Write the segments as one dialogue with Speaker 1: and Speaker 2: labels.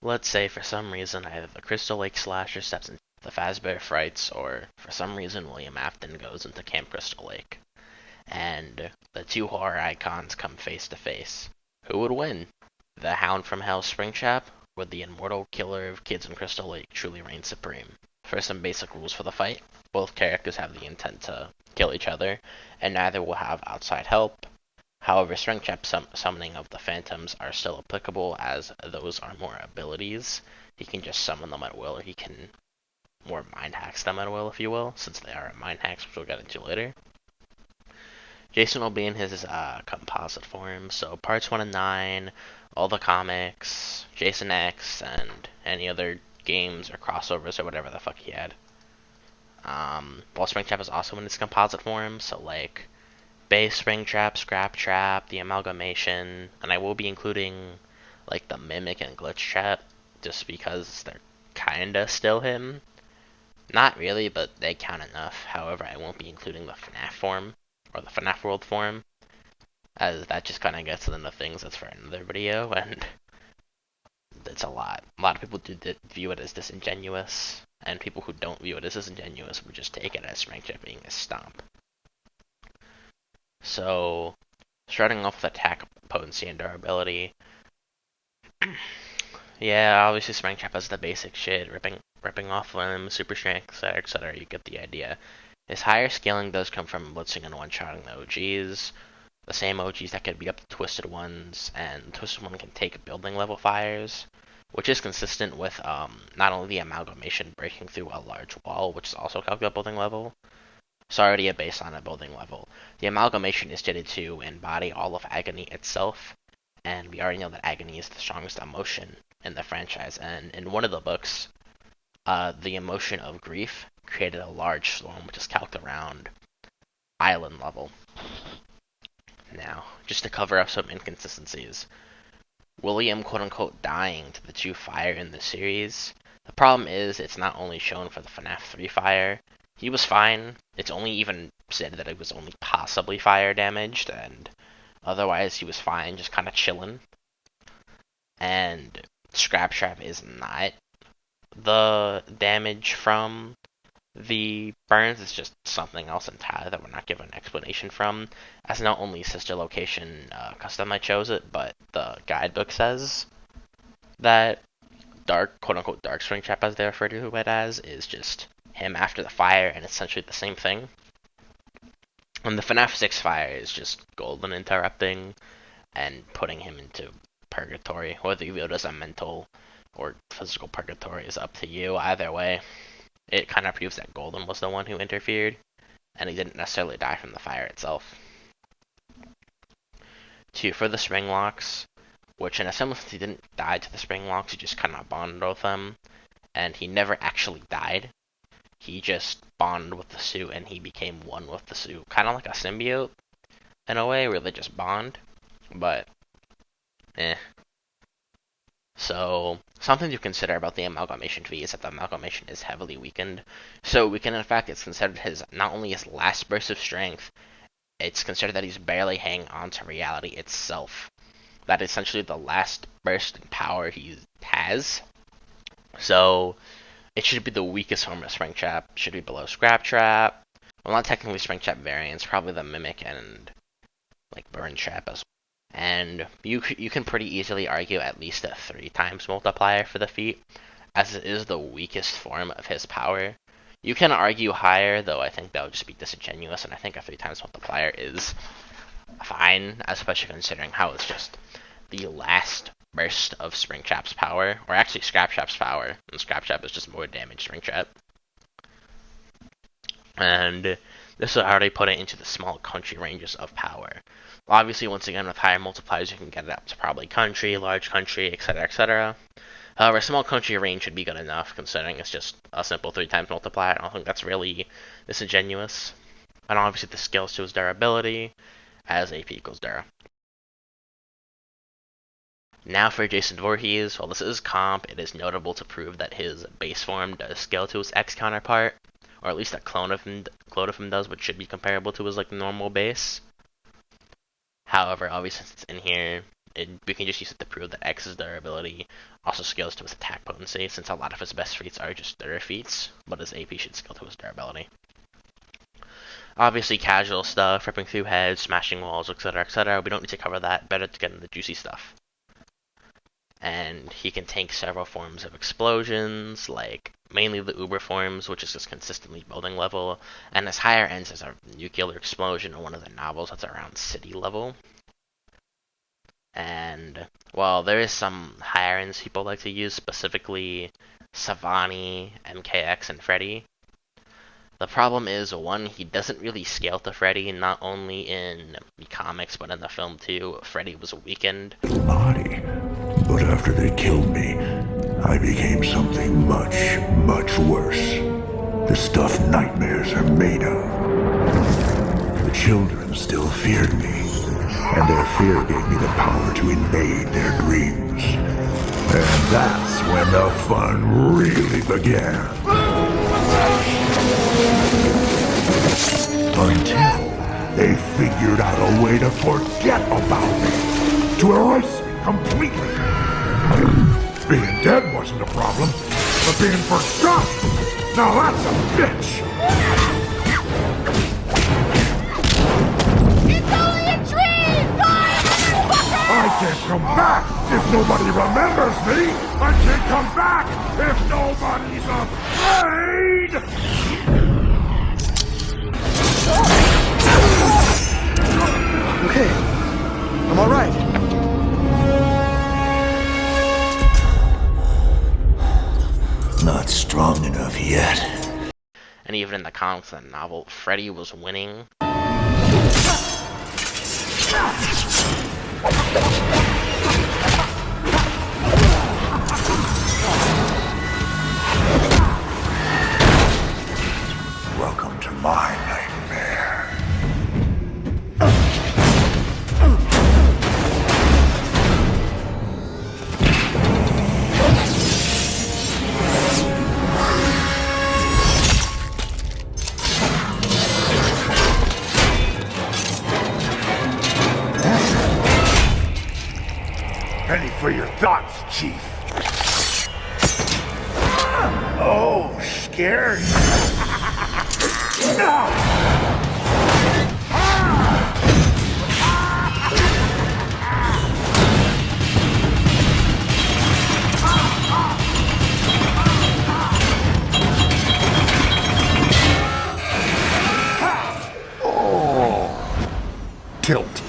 Speaker 1: let's say for some reason either the Crystal Lake Slasher steps into the Fazbear Frights, or for some reason William Afton goes into Camp Crystal Lake, and the two horror icons come face to face. Who would win? The Hound from Hell Springtrap, or the immortal killer of kids in Crystal Lake truly reigns supreme? For some basic rules for the fight, both characters have the intent to kill each other, and neither will have outside help. However, Springtrap's summoning of the Phantoms are still applicable, as those are more abilities. He can just summon them at will, or he can more mind hacks them at will, if you will, since they are mind hacks, which we'll get into later. Jason will be in his composite form, so parts 1 and 9, all the comics, Jason X, and any other games or crossovers or whatever the fuck he had. While Springtrap is also in its composite form, so like base Springtrap, Scrap Trap, the Amalgamation, and I will be including like the Mimic and Glitch Trap, just because they're kinda still him. Not really, but they count enough. However, I won't be including the FNAF form, or the FNAF World form, as that just kinda gets into things that's for another video, and it's a lot. A lot of people do view it as disingenuous, and people who don't view it as disingenuous would just take it as Springtrap being a stomp. So, starting off with attack, potency, and durability. Yeah, obviously Springtrap has the basic shit, ripping off limbs, super strength, etc., etc. You get the idea. His higher scaling does come from blitzing and one-shotting the OGs. The same OGs that can beat up the Twisted Ones, and Twisted One can take building level fires, which is consistent with not only the Amalgamation breaking through a large wall, which is also calculated building level. It's already a base on a building level. The Amalgamation is stated to embody all of agony itself, and we already know that agony is the strongest emotion in the franchise, and in one of the books, the emotion of grief created a large storm which is calculated around island level. Now, just to cover up some inconsistencies, William quote-unquote dying to the 2 fire in the series, the problem is it's not only shown for the FNAF 3 fire. He was fine. It's only even said that it was only possibly fire damaged, and otherwise he was fine, just kind of chilling. And Scrap Trap is not the damage from the burns, it's just something else entirely that we're not given an explanation from, as not only Sister Location Custom I chose it, but the guidebook says that Dark, quote-unquote Dark Springtrap as they refer to it as, is just him after the fire, and essentially the same thing. And the FNAF 6 fire is just Golden interrupting and putting him into purgatory. Whether you view it as a mental or physical purgatory is up to you. Either way, it kind of proves that Golden was the one who interfered, and he didn't necessarily die from the fire itself. 2, for the spring locks, which in a similar sense he didn't die to the spring locks, he just kind of bonded with them, and he never actually died. He just bonded with the suit, and he became one with the suit. Kind of like a symbiote, in a way, where they just bond, but So, something to consider about the Amalgamation V is that the Amalgamation is heavily weakened. So weakened, in fact, it's considered not only his last burst of strength, it's considered that he's barely hanging on to reality itself. That is essentially the last burst in power he has. So, it should be the weakest form of Springtrap. Should be below Scrap Trap. Well, not technically Springtrap variants, probably the Mimic and like Burn Trap as well. And you can pretty easily argue at least a 3 times multiplier for the feat, as it is the weakest form of his power. You can argue higher, though I think that would just be disingenuous, and I think a 3 times multiplier is fine, especially considering how it's just the last burst of Springtrap's power, or actually Scrap Trap's power, and Scrap Trap is just more damage Springtrap. And this will already put it into the small country ranges of power. Obviously, once again, with higher multipliers, you can get it up to probably country, large country, etc., etc. However, small country range should be good enough, considering it's just a simple 3 times multiplier. I don't think that's really disingenuous. And obviously, the scales to his durability, as AP equals Dura. Now for Jason Voorhees, while this is comp, it is notable to prove that his base form does scale to his X counterpart, or at least a clone of him does, which should be comparable to his like normal base. However, obviously since it's in here, we can just use it to prove that X's durability also scales to his attack potency, since a lot of his best feats are just third feats, but his AP should scale to his durability. Obviously, casual stuff, ripping through heads, smashing walls, etc., etc. We don't need to cover that. Better to get into the juicy stuff. And he can tank several forms of explosions, like mainly the Uber forms, which is just consistently building level, and his higher ends is a nuclear explosion in one of the novels that's around city level. And, well, there is some higher ends people like to use, specifically Savani, MKX, and Freddy. The problem is, one, he doesn't really scale to Freddy, not only in the comics, but in the film too. Freddy was weakened.
Speaker 2: Body. But after they killed me, I became something much, much worse. The stuff nightmares are made of. The children still feared me, and their fear gave me the power to invade their dreams. And that's when the fun really began. Until they figured out a way to forget about me. To erase me completely. Being dead wasn't a problem, but being forgotten, now that's a bitch!
Speaker 3: It's only a dream! God, motherfucker!
Speaker 2: I can't come back if nobody remembers me! I can't come back if nobody's afraid!
Speaker 4: Okay, I'm alright.
Speaker 2: Not strong enough yet.
Speaker 1: And even in the comics and the novel, Freddy was winning.
Speaker 2: Welcome to my nightmare. Penny for your thoughts, Chief. Oh, scary. Oh, tilt.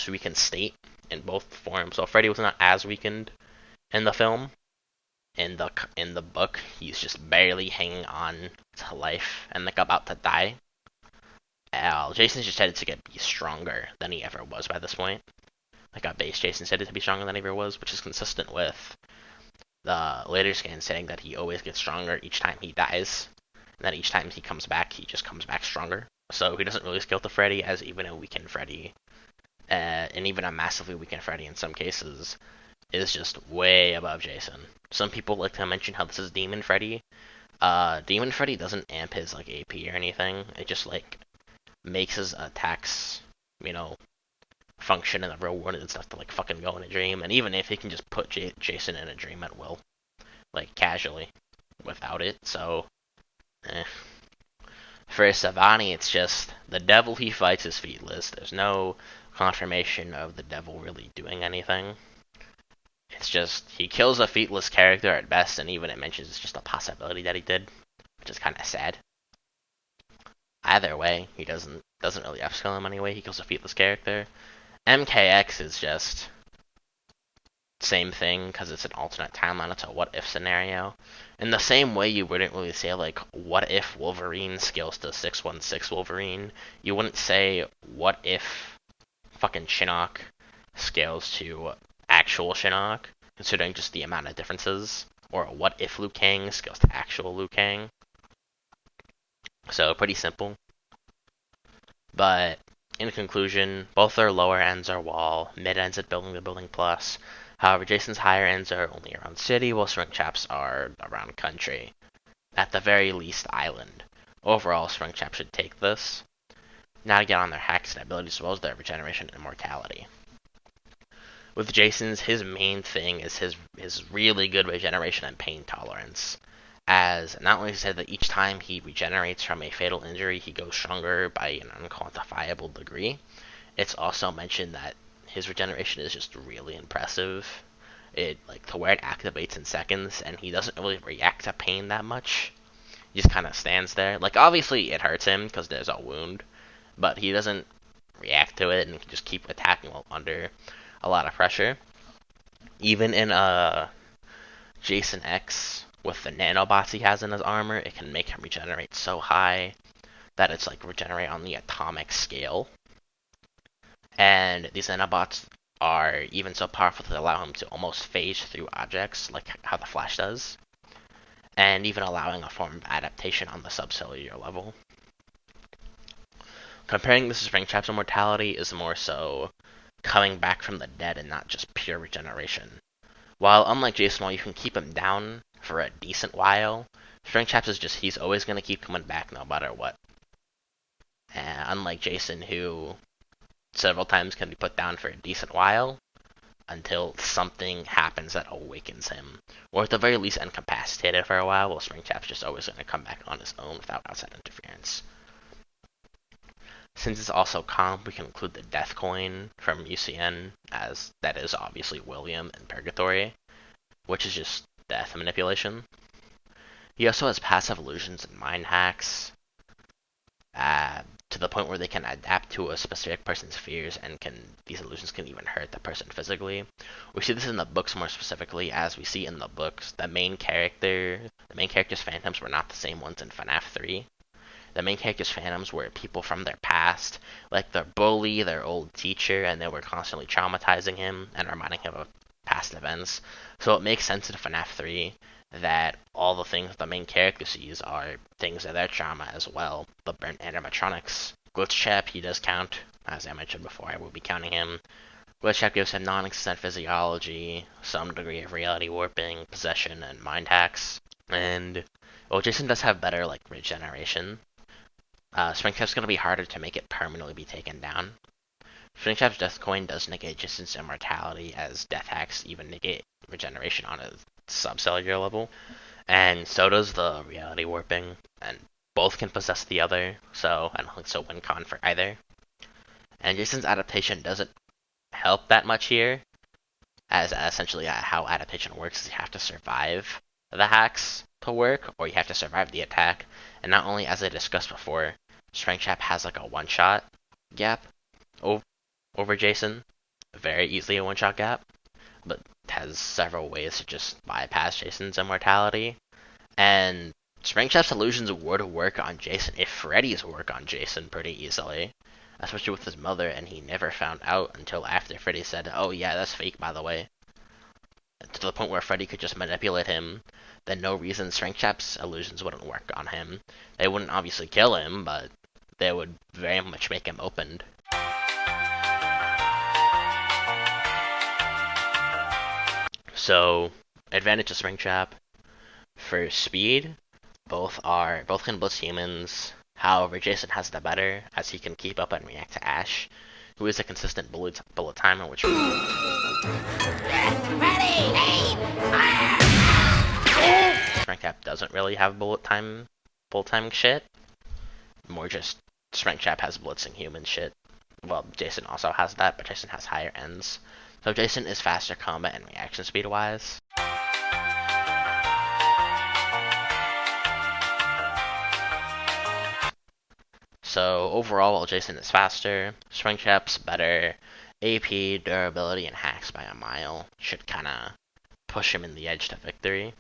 Speaker 1: Weakened state in both forms. So Freddy was not as weakened in the film. In the book, he's just barely hanging on to life and like about to die. Jason's just headed to be stronger than he ever was by this point. Like a base Jason's headed to be stronger than he ever was, which is consistent with the later scans saying that he always gets stronger each time he dies, and that each time he comes back, he just comes back stronger. So he doesn't really scale to Freddy as even a weakened Freddy. And even a massively weakened Freddy in some cases is just way above Jason. Some people like to mention how this is Demon Freddy. Demon Freddy doesn't amp his like AP or anything. It just like makes his attacks, function in the real world and stuff to like fucking go in a dream. And even if he can just put Jason in a dream at will, like casually, without it. So, for Savani, it's just the devil he fights is feetless. There's no confirmation of the devil really doing anything. It's just he kills a feetless character at best, and even it mentions it's just a possibility that he did, which is kind of sad. Either way, he doesn't doesn't really upscale him anyway. He kills a featless character. MKX is just same thing because it's an alternate timeline. It's a what if scenario. In the same way, you wouldn't really say like what if Wolverine scales to 616 Wolverine. You wouldn't say what if fucking Shinnok scales to actual Shinnok, considering just the amount of differences. Or what if Liu Kang scales to actual Liu Kang. So pretty simple. But in conclusion, both their lower ends are wall, mid ends at building the building plus. However, Jason's higher ends are only around city, while Springtrap's are around country. At the very least, island. Overall, Springtrap should take this. Now to get on their hacks and abilities as well as their regeneration and immortality. With Jason's, his main thing is his really good regeneration and pain tolerance. As not only said that each time he regenerates from a fatal injury, he goes stronger by an unquantifiable degree. It's also mentioned that his regeneration is just really impressive. To where it activates in seconds, and he doesn't really react to pain that much. He just kind of stands there. Like, obviously it hurts him because there's a wound, but he doesn't react to it and can just keep attacking while under a lot of pressure. Even in Jason X, with the nanobots he has in his armor, it can make him regenerate so high that it's like regenerate on the atomic scale. And these nanobots are even so powerful to allow him to almost phase through objects, like how the Flash does, and even allowing a form of adaptation on the subcellular level. Comparing this to Springtrap's immortality is more so coming back from the dead and not just pure regeneration. While unlike Jason, while you can keep him down for a decent while, Springtrap's is just he's always going to keep coming back no matter what. And unlike Jason, who several times can be put down for a decent while until something happens that awakens him, or at the very least incapacitated for a while Springtrap's just always going to come back on his own without outside interference. Since it's also comp, we can include the Death Coin from UCN, as that is obviously William in Purgatory, which is just death manipulation. He also has passive illusions and mind hacks, to the point where they can adapt to a specific person's fears, and these illusions can even hurt the person physically. We see this in the books more specifically, as we see in the books the main character's phantoms were not the same ones in FNAF 3. The main character's phantoms were people from their past, like their bully, their old teacher, and they were constantly traumatizing him and reminding him of past events. So it makes sense in FNAF 3 that all the things the main character sees are things of their trauma as well. The burnt animatronics. Glitchtrap, he does count. As I mentioned before, I will be counting him. Glitchtrap gives him non-existent physiology, some degree of reality warping, possession, and mind hacks. And, well, Jason does have better, regeneration. Springtrap's going to be harder to make it permanently be taken down. Springtrap's Death Coin does negate Jason's immortality, as death hacks even negate regeneration on a subcellular level, and so does the reality warping, and both can possess the other, so I don't think so win con for either. And Jason's adaptation doesn't help that much here, as essentially how adaptation works is you have to survive the hacks to work, or you have to survive the attack. And not only, as I discussed before, Springtrap has a one-shot gap over Jason, very easily a one-shot gap, but has several ways to just bypass Jason's immortality. And Springtrap's illusions would work on Jason if Freddy's work on Jason pretty easily, especially with his mother, and he never found out until after Freddy said, "Oh yeah, that's fake, by the way." To the point where Freddy could just manipulate him, then no reason Springtrap's illusions wouldn't work on him. They wouldn't obviously kill him, but they would very much make him opened. So, advantage of Springtrap. For speed, both can blitz humans. However, Jason has the better, as he can keep up and react to Ash, who is a consistent bullet timer, which Springtrap doesn't really have bullet time shit. More just Springtrap has blitzing human shit. Well, Jason also has that, but Jason has higher ends. So Jason is faster combat and reaction speed wise. So overall, while Jason is faster, Springtrap's better. AP, durability, and hacks by a mile should kind of push him in the edge to victory.